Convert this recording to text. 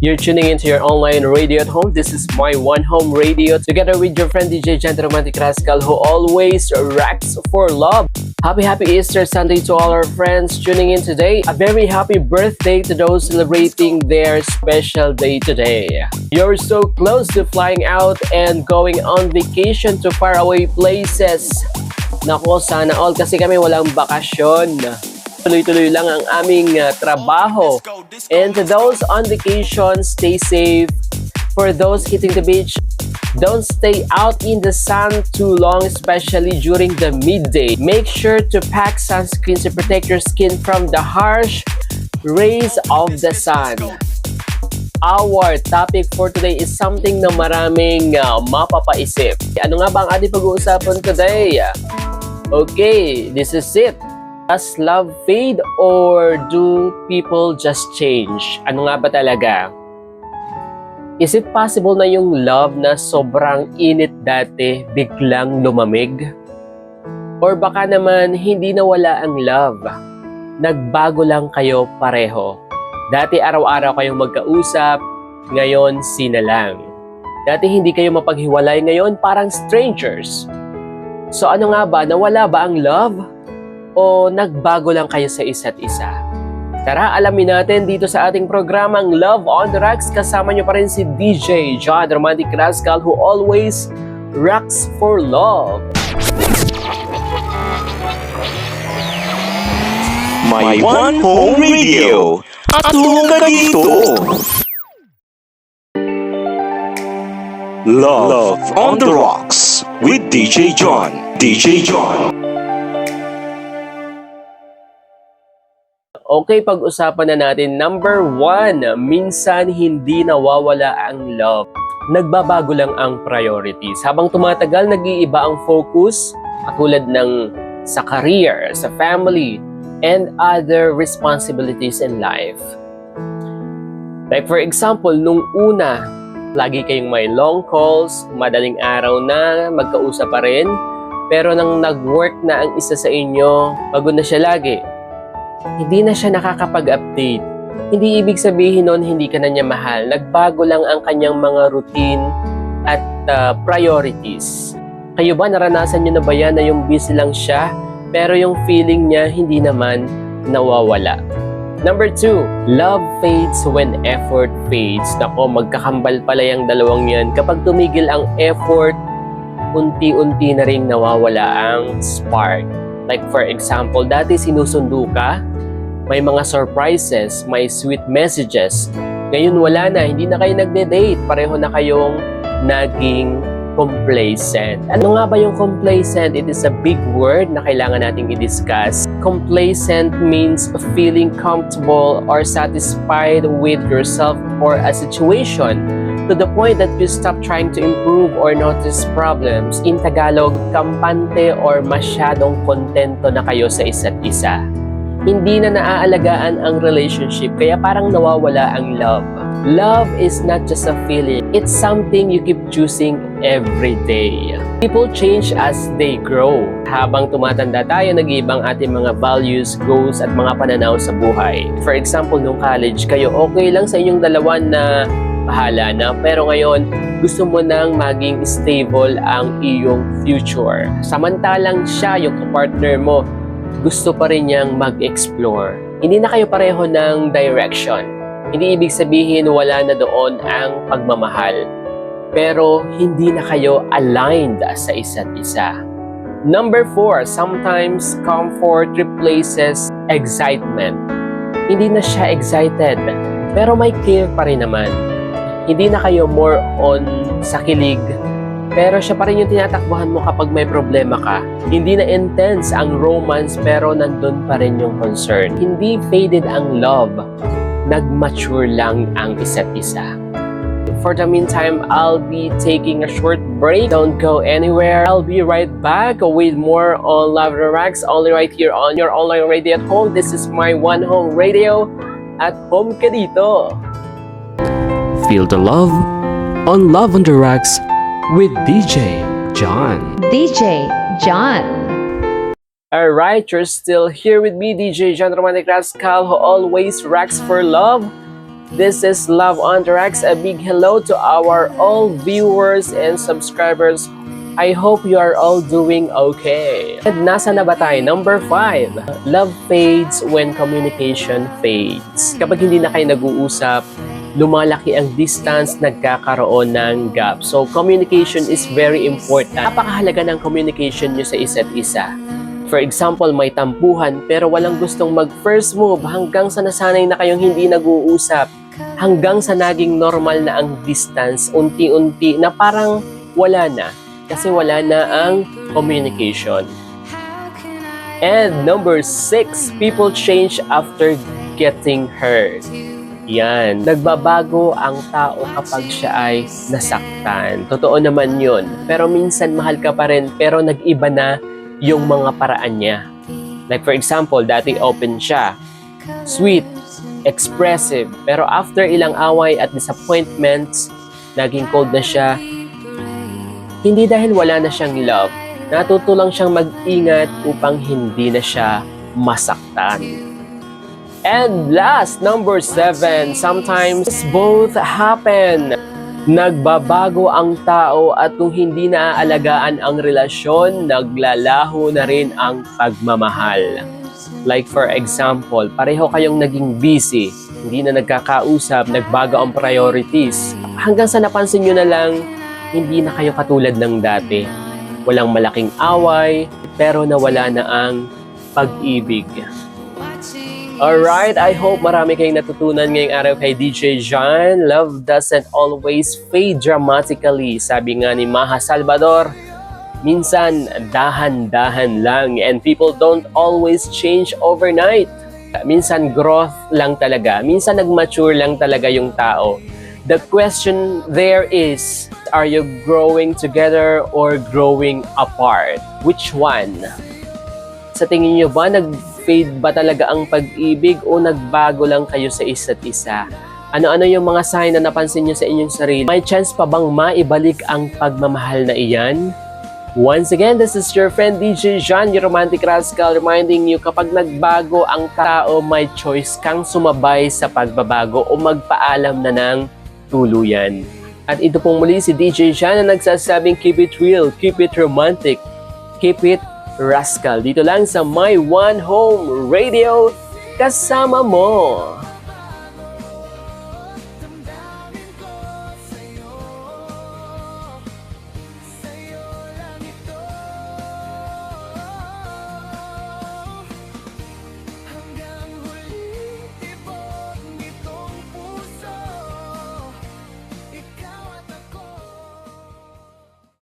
You're tuning into your online radio at home. This is my one home radio together with your friend DJ John Romantic Rascal who always racks for love. Happy Easter Sunday to all our friends tuning in today. A very happy birthday to those celebrating their special day today. You're so close to flying out and going on vacation to faraway places. Nako, sana all kasi kami walang bakasyon. Tuloy-tuloy lang ang aming trabaho. And to those on vacation, stay safe. For those hitting the beach, don't stay out in the sun too long, especially during the midday. Make sure to pack sunscreen to protect your skin from the harsh rays of the sun. Our topic for today is something na maraming mapapaisip. Ano nga ba ang ating pag-uusapan today? Okay, this is it. Does love fade or do people just change? Ano nga ba talaga? Is it possible na yung love na sobrang init dati biglang lumamig? Or baka naman hindi nawala ang love, nagbago lang kayo pareho. Dati araw-araw kayong magkausap, ngayon sina lang. Dati hindi kayo mapaghiwalay, ngayon parang strangers. So ano nga ba, nawala ba ang love? O nagbago lang kayo sa isa't isa? Tara, alamin natin dito sa ating programang Love on the Rocks. Kasama nyo pa rin si DJ John Romantic Rascal who always rocks for love. My One Home Radio. Katulong ka dito. Love on the Rocks with DJ John. DJ John. Okay, pag-usapan na natin. Number 1, minsan hindi nawawala ang love. Nagbabago lang ang priorities. Habang tumatagal, nag-iiba ang focus, katulad ng sa career, sa family, and other responsibilities in life. Like for example, nung una, lagi kayong may long calls, madaling araw na, magkausap pa rin, pero nang nag-work na ang isa sa inyo, pagod na siya lagi. Hindi na siya nakakapag-update. Hindi ibig sabihin nun hindi ka na niya mahal. Nagbago lang ang kanyang mga routine at priorities. Kayo ba, naranasan niyo na ba yan na yung busy lang siya, pero yung feeling niya hindi naman nawawala? Number 2, love fades when effort fades. Nako, magkakambal pala yung dalawang yan. Kapag tumigil ang effort, unti-unti na rin nawawala ang spark. Like for example, dati sinusundo ka, may mga surprises, may sweet messages. Ngayon wala na, hindi na kayo nagde-date, pareho na kayong naging complacent. Ano nga ba yung complacent? It is a big word na kailangan nating i-discuss. Complacent means feeling comfortable or satisfied with yourself or a situation to the point that you stop trying to improve or notice problems. In Tagalog, kampante or masyadong kontento na kayo sa isa't isa. Hindi na naaalagaan ang relationship, kaya parang nawawala ang love. Love is not just a feeling, it's something you keep choosing every day. People change as they grow. Habang tumatanda tayo, nag-iibang ating mga values, goals, at mga pananaw sa buhay. For example, nung college kayo, okay lang sa inyong dalawa na bahala na, pero ngayon, gusto mo nang maging stable ang iyong future. Samantalang siya, yung partner mo, gusto pa rin niyang mag-explore. Hindi na kayo pareho ng direction. Hindi ibig sabihin wala na doon ang pagmamahal. Pero hindi na kayo aligned sa isa't isa. Number 4, sometimes comfort replaces excitement. Hindi na siya excited, pero may care pa rin naman. Hindi na kayo more on sa kilig, pero siya pa rin yung tinatakbuhan mo kapag may problema ka. Hindi na intense ang romance, pero nandun pa rin yung concern. Hindi faded ang love. Nag-mature lang ang isa't isa. For the meantime, I'll be taking a short break. Don't go anywhere. I'll be right back with more on Love the Rocks, only right here on your online radio at home. This is my one home radio. At home ka dito. Feel the love on Love on the Rocks with DJ John. DJ John. Alright, you're still here with me, DJ John Romantic Rascal, who always rocks for love. This is Love on the Rocks. A big hello to our all viewers and subscribers. I hope you are all doing okay. And nasa na ba tayo? Number 5. Love fades when communication fades. Kapag hindi na kayo nag-uusap, lumalaki ang distance, nagkakaroon ng gap. So, communication is very important. Napakahalaga ng communication nyo sa isa't isa. For example, may tampuhan pero walang gustong mag-first move hanggang sa nasanay na kayong hindi nag-uusap. Hanggang sa naging normal na ang distance, unti-unti na parang wala na. Kasi wala na ang communication. And number 6, people change after getting hurt. Yan, nagbabago ang tao kapag siya ay nasaktan. Totoo naman yun. Pero minsan mahal ka pa rin, pero nag-iba na yung mga paraan niya. Like for example, dati open siya, sweet, expressive, pero after ilang away at disappointments, naging cold na siya. Hindi dahil wala na siyang love, natuto lang siyang mag-ingat upang hindi na siya masaktan. And last, number 7, sometimes both happen. Nagbabago ang tao at kung hindi naaalagaan ang relasyon, naglalaho na rin ang pagmamahal. Like for example, pareho kayong naging busy, hindi na nagkakausap, nagbago ang priorities. Hanggang sa napansin nyo na lang, hindi na kayo katulad ng dati. Walang malaking away, pero nawala na ang pag-ibig. Alright, I hope marami kayong natutunan ngayong araw kay DJ John. Love doesn't always fade dramatically. Sabi nga ni Maha Salvador, minsan dahan-dahan lang and people don't always change overnight. Minsan growth lang talaga. Minsan nag-mature lang talaga yung tao. The question there is, are you growing together or growing apart? Which one? Sa tingin niyo ba, nag-fade ba talaga ang pag-ibig o nagbago lang kayo sa isa't isa? Ano-ano yung mga sign na napansin niyo sa inyong sarili? May chance pa bang maibalik ang pagmamahal na iyan? Once again, this is your friend DJ John, your romantic rascal, reminding you kapag nagbago ang tao, may choice kang sumabay sa pagbabago o magpaalam na ng tuluyan. At ito pong muli si DJ John na nagsasabing keep it real, keep it romantic, keep it rascal. Dito lang sa My One Home Radio, kasama mo.